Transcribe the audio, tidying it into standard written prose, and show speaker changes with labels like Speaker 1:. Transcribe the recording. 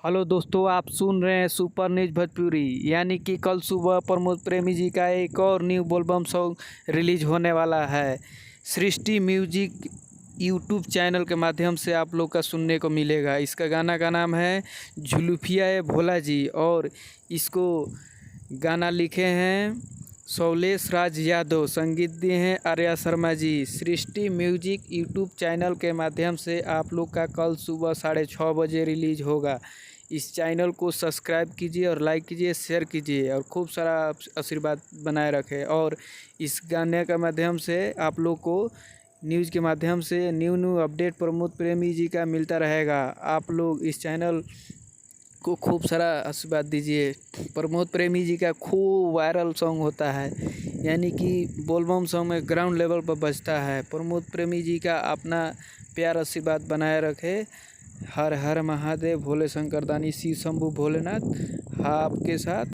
Speaker 1: Hello दोस्तों, आप सुन रहे हैं सुपर न्यूज भोजपुरी। यानी कि कल सुबह प्रमोद प्रेमी जी का एक और न्यू एल्बम सॉन्ग रिलीज होने वाला है। सृष्टि म्यूजिक यूट्यूब चैनल के माध्यम से आप लोग का सुनने को मिलेगा। इसका गाना का नाम है जुल्फिया ए भोला जी, और इसको गाना लिखे हैं शौलेश राज यादव, संगीत दिए हैं आर्या शर्मा जी। सृष्टि म्यूजिक यूट्यूब चैनल के माध्यम से आप लोग का कल सुबह 6:30 बजे रिलीज होगा। इस चैनल को सब्सक्राइब कीजिए और लाइक कीजिए, शेयर कीजिए और खूब सारा आशीर्वाद बनाए रखें। और इस गाने के माध्यम से आप लोग को न्यूज़ के माध्यम से न्यू अपडेट प्रमोद प्रेमी जी का मिलता रहेगा। आप लोग इस चैनल को खूब सारा आशीर्वाद दीजिए। प्रमोद प्रेमी जी का खूब वायरल सॉन्ग होता है, यानी कि बोलबम सॉन्ग में ग्राउंड लेवल पर बजता है। प्रमोद प्रेमी जी का अपना प्यार आशीर्वाद बनाए रखे। हर हर महादेव, भोले शंकर दानी, शिव शंभु भोलेनाथ आपके साथ।